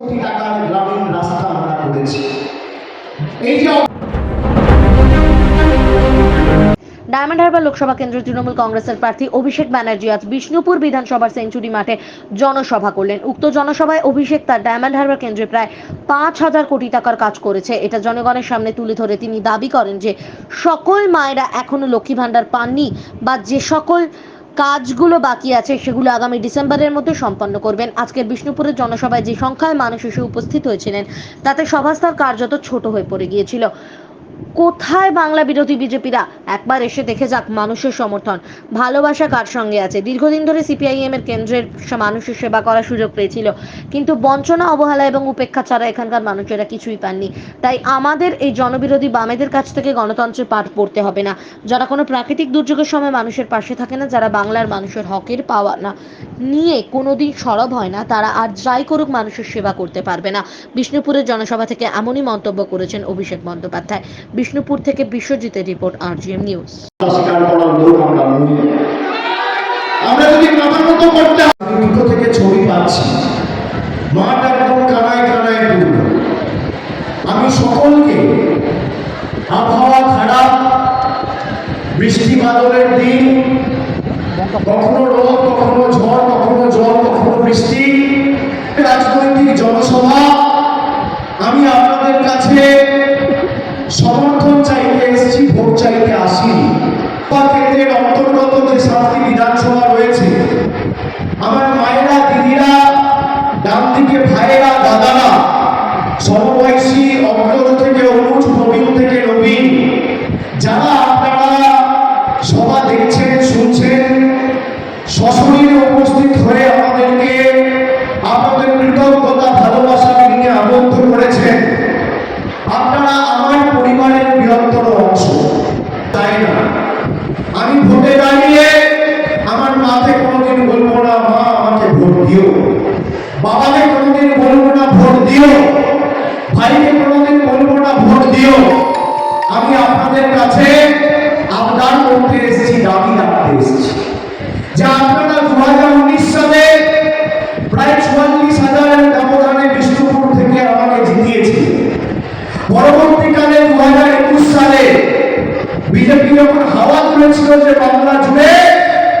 কোটি টাকার গ্রামীণ রাস্তা আমরা করেছি। এই যে ডায়মন্ড হারবার লোকসভা কেন্দ্র তৃণমূল কংগ্রেসের প্রার্থী অভিষেক ব্যানার্জি আজ বিষ্ণুপুর বিধানসভার সেঞ্চুরি মাঠে জনসভা করলেন। উক্ত জনসভায় অভিষেক তার ডায়মন্ড হারবার কেন্দ্রে প্রায় 5,000 কোটি টাকার কাজ করেছে এটা জনগণের সামনে তুলে ধরে তিনি দাবি করেন যে সকল মায়েরা এখনো লক্ষ্মী ভান্ডার পাননি বা যে সকল কাজগুলো বাকি আছে সেগুলো আগামী ডিসেম্বরের মধ্যে সম্পন্ন করবেন। আজকের বিষ্ণুপুরের জনসভায় যে সংখ্যায় মানুষ এসে উপস্থিত হয়েছিলেন তাতে সভাস্থল কার্যত ছোট হয়ে পড়ে গিয়েছিল। কোথায় বাংলা বিরোধী বিজেপিরা? একবার এসে দেখে যাক মানুষের সমর্থন ভালোবাসা কার সঙ্গে আছে। দীর্ঘদিন ধরে সিপিআইএম এর কেন্দ্রের মানুষের সেবা করার সুযোগ পেয়েছিল, কিন্তু বঞ্চনা, অবহেলা এবং উপেক্ষা ছাড়া এখানকার মানুষেরা কিছুই পাননি। তাই আমাদের এই জনবিরোধী বামেদের কাছ থেকে গণতন্ত্রের পাঠ পড়তে হবে না, যারা কোনো প্রাকৃতিক দুর্যোগের সময় মানুষের পাশে থাকে না, যারা বাংলার মানুষের হকের পাওয়া না নিয়ে কোনোদিন সরব হয় না, তারা আর যাই করুক মানুষের সেবা করতে পারবে না। বিষ্ণুপুরের জনসভা থেকে এমনই মন্তব্য করেছেন অভিষেক বন্দ্যোপাধ্যায়। বিষ্ণুপুর থেকে বিশ্বজিতের রিপোর্ট, RGM নিউজ। আমরা যদি মাথা মতো করতে দুটো থেকে ছবি পাচ্ছি, মাঠ একদম কানায় কানায় পূর্ণ। আমি সকলকে, আবহাওয়া খারাপ, বৃষ্টি বাদলের দিন, কখনো রোদ, কখনো ঝড়, কখনো জল, কখনো বৃষ্টি, রাজনৈতিক জনসভা, আমি আপনাদের কাছে সমর্থন চাইতে এসেছি, ভোট চাইতে আসিনি। কেন্দ্রের অন্তর্গত যে 7টি বিধানসভা রয়েছে, আমার মায়েরা, দিদিরা, ডান দিকে ভাইয়েরা, দাদারা, সমবয়সী, অগ্রজ থেকে অনুজ, প্রবীণ থেকে নবীন, যারা আপনারা সভা দেখছেন, শুনছেন, সশরীরে উপস্থিত হয়ে আমাদেরকে আপনাদের কৃতজ্ঞতা, ভালোবাসা নিয়ে আবদ্ধ করেছেন। আপনারা আমার পরিবারের বৃহত্তর অংশ, তাই না? আমি ভোটে দাঁড়িয়ে আমার মাকে কোনোদিন বলবো না মা আমাকে ভোট দিও, বাবাকে কোনোদিন বলবো না ভোট দিও, ভাইকে কোনোদিন বলবো না ভোট দিও। আমি আপনাদের কাছে আবদার করতে এসেছি, দাবি রাখতে এসেছি যে আপনারা 2019 সালে প্রায় 44,000-এর ব্যবধানে বিষ্ণুপুর থেকে আমাকে জিতিয়েছিলেন। পরবর্তীকালে 2021 সালে বিজেপি যখন হাওয়া তুলেছিল যে বাংলা জুড়ে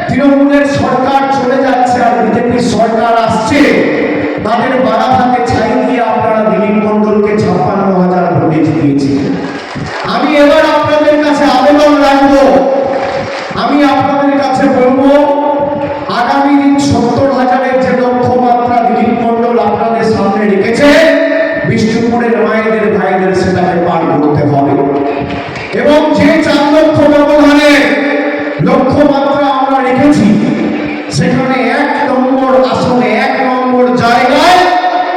তৃণমূলের সরকার চলে যাচ্ছে আর বিজেপির সরকার আসছে, তাদের বাড়াভাতে ছাই দিয়ে আপনারা দিলীপ মণ্ডলকে 56,000 ভোটে জিতিয়েছিলেন। আমি এবার আপনাদের কাছে আবেদন রাখবো, আমি আপনাদের কাছে বলবো আগামী দিন 70,000-এর যে লক্ষ্যমাত্রা দিলীপ মণ্ডল আপনাদের সামনে রেখেছে, বিষ্ণুপুরের মায়েদের, ভাইদের সেটাকে পার করতে হবে। এবং যে 4 লক্ষ ব্যবধানে লক্ষ্যমাত্রা আমরা রেখেছি, সেখানে 1 নম্বর আসনে, 1 নম্বর জায়গায়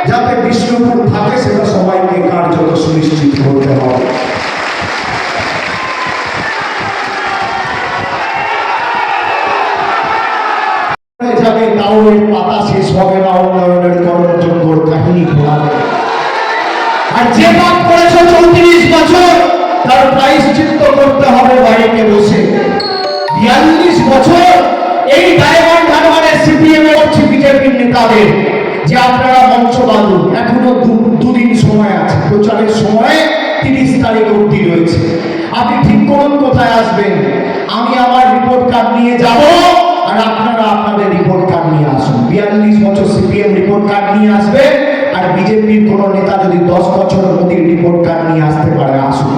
যাতে বিষ্ণুপুর থাকে, সেটা সবাইকে কার্যত সুনিশ্চিত করতে হবে। যাবে তাও এর পাতা শেষ হবে না, উন্নয়নের কর্মযোগ্যর কাহিনী ঘোরাবে। আর যে পাপ করেছে 34 বছর, তার প্রায়শ্চিত্ত করতে হবে বাড়িতে বসে। 42 বছর এই ডায়মন্ড হারবারের সিপিএম এর বিজেপির নেতাদের যে আপনারা মঞ্চ বাঁধুন, এখনো 2 দিন সময় আছে, প্রচারের সময় 30 তারিখ অবধি রয়েছে। আপনি ঠিক করুন কোথায় আসবেন। আমি আমার রিপোর্ট কার্ড নিয়ে যাব, আর আপনারা আপনাদের রিপোর্ট কার্ড নিয়ে আসুন। 42 বছর সিপিএম রিপোর্ট কার্ড নিয়ে আসবে, আর বিজেপির কোন নেতা যদি 10 বছর মোদীর রিপোর্ট কার্ড নিয়ে আসতে পারে, আসুন।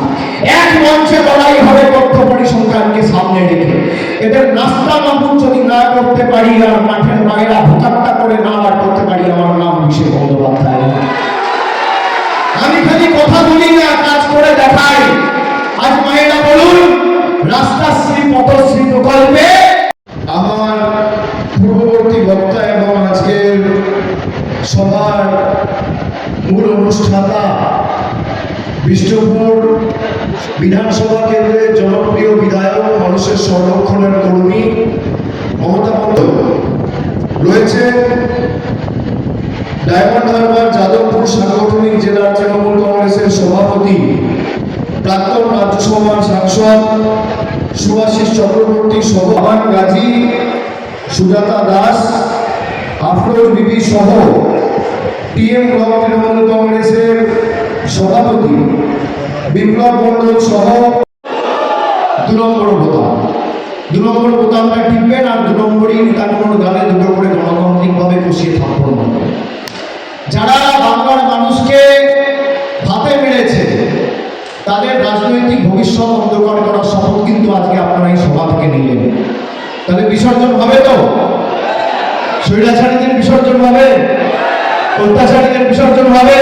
এক মঞ্চে লড়াই হবে তথ্য পরিসংখ্যানকে সামনে রেখে। এদের নাস্তা মাহবুব যদি না করতে পারি, আর মাঠের বাইরে ভোটারটা করে না বার করতে পারি, আমার নাম অভিষেক বন্দ্যোপাধ্যায়। আমি খালি কথা বলি না, কাজ করে দেখাই। আজ মায়েরা বলুন, রাস্তাশ্রী, পথশ্রী প্রকল্পে আমার পূর্ববর্তী বক্তা এবং আজকের সভার মূল অনুষ্ঠাতা বিষ্ণুপুর বিধানসভা কেন্দ্রের জনপ্রিয় বিধায়ক, মানুষের সংরক্ষণের কর্মী মমতা বন্দ্যোপাধ্যায় রয়েছে। ডায়মন্ড হারবার যাদবপুর সাংগঠনিক জেলার তৃণমূল কংগ্রেসের সভাপতি, প্রাক্তন রাজ্যসভার সাংসদ সুভাষিস চক্রবর্তী সহ গাজী, সুজাতা দাস, আফরোজ বিবি সহ টিএম ব্লক তৃণমূল কংগ্রেসের সভাপতি বিপ্লব মণ্ডল সহ 2 নম্বর বোতাম, 2 নম্বর বোতামটা টিপবেন আর 2 নম্বরই তার কোনো গালে দুটো করে গণতান্ত্রিকভাবে বসিয়ে থাপ্পড় মারবেন। যারা বাংলার মানুষকে ভাতে মেরেছে তাদের রাজনৈতিক ভবিষ্যৎ অন্ধকার করার শপথ কিন্তু আজকে আপনারা এই সভা থেকে নিলেন। তাহলে বিসর্জন হবে তো? স্বৈরাচারীদের বিসর্জন হবে, অত্যাচারীদের বিসর্জন হবে,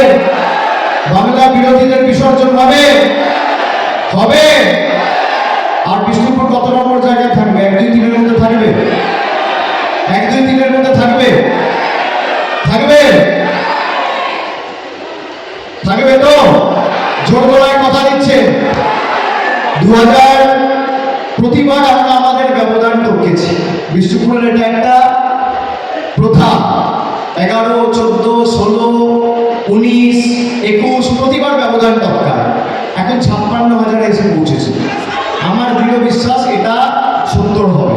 বাংলা বিরোধীদের বিসর্জন হবে হবে। আর বিষ্ণুপুর কত নম্বর জায়গায় থাকবে? 1, 2, 3 এর মধ্যে থাকবে? 1, 2, 3 এর মধ্যে থাকবে? থাকবে থাকবে তো? জোর গলায় কথা দিচ্ছে। 2000 প্রতিবার আমরা আমাদের ব্যবধান টপকেছি। বিষ্ণুপুরের এটা একটা প্রথা। 11, 14, 16, 19, 21 প্রতিবার ব্যবধান টপকায়। এখন 56,000 এসে পৌঁছেছে। আমার দৃঢ় বিশ্বাস এটা 70 হবে।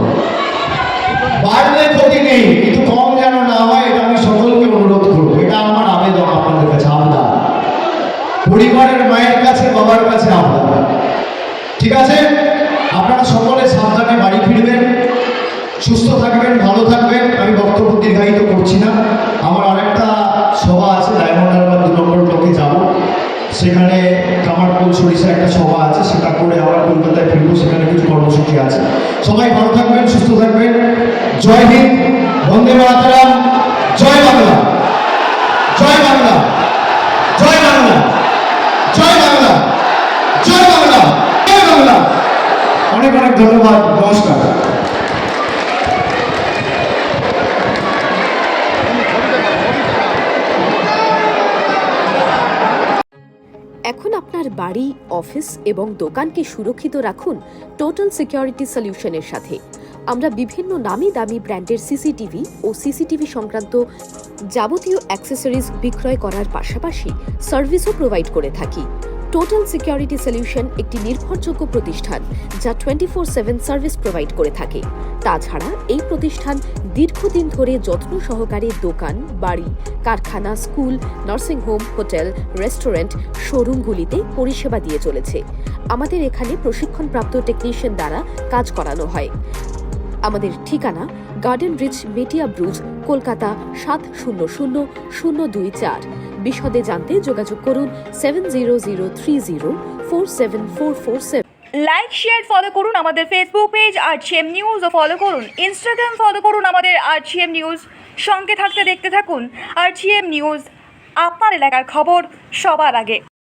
বাড়লে ক্ষতি নেই, কিন্তু কম যেন না হয় এটা আমি সকলকে অনুরোধ করবো। এটা আমার আবেদন আপনাদের কাছে, আবদার, পরিবারের মায়ের কাছে, বাবার কাছে আবদার। ঠিক আছে? আপনারা সকলে সাবধানে বাড়ি ফিরবেন, সুস্থ থাকবেন, ভালো থাকবেন। আমি বক্তব্য দীর্ঘায়িত করছি না। আমার আরেকটা সভা আছে, ডায়মন্ড হারবার 2 নম্বর ব্লকে যাব। সেখানে কামারপুল সরিষা একটা সভা আছে, সেটা করে আবার কলকাতায় ফিরবো। সেখানে কিছু কর্মসূচি আছে। সবাই ভালো থাকবেন, সুস্থ থাকবেন। জয় হিন্দ, বন্দে মাতরম, জয় বাংলা, জয় বাংলা, জয় বাংলা, জয় বাংলা, জয় বাংলা, জয় বাংলা। অনেক অনেক ধন্যবাদ। নমস্কার। এখন আপনার বাড়ি, অফিস এবং দোকানকে সুরক্ষিত রাখুন টোটাল সিকিউরিটি সলিউশনের সাথে। আমরা বিভিন্ন নামি দামি ব্র্যান্ডের সিসিটিভি ও সিসিটিভি সংক্রান্ত যাবতীয় অ্যাক্সেসরিজ বিক্রয় করার পাশাপাশি সার্ভিসও প্রোভাইড করে থাকি। টোটাল সিকিউরিটি সলিউশন একটি নির্ভরযোগ্য প্রতিষ্ঠান যা 24/7 সার্ভিস প্রোভাইড করে থাকে। তাছাড়া এই প্রতিষ্ঠান দীর্ঘদিন ধরে যত্ন সহকারে দোকান, বাড়ি, কারখানা, স্কুল, নার্সিংহোম, হোটেল, রেস্টুরেন্ট, শোরুমগুলিতে পরিষেবা দিয়ে চলেছে। আমাদের এখানে প্রশিক্ষণপ্রাপ্ত টেকনিশিয়ান দ্বারা কাজ করানো হয়। আমাদের ঠিকানা গার্ডেন রিচ, মেটিয়া ব্রুজ, কলকাতা 700024। বিশদে জানতে যোগাযোগ করুন 7003047447। লাইক, শেয়ার, ফলো করুন আমাদের ফেসবুক পেজ RGM নিউজ ও ফলো করুন ইনস্টাগ্রাম, ফলো করুন আমাদের RGM নিউজ। সঙ্গে থাকতে দেখতে থাকুন RGM নিউজ, আপনার এলাকার খবর সবার আগে।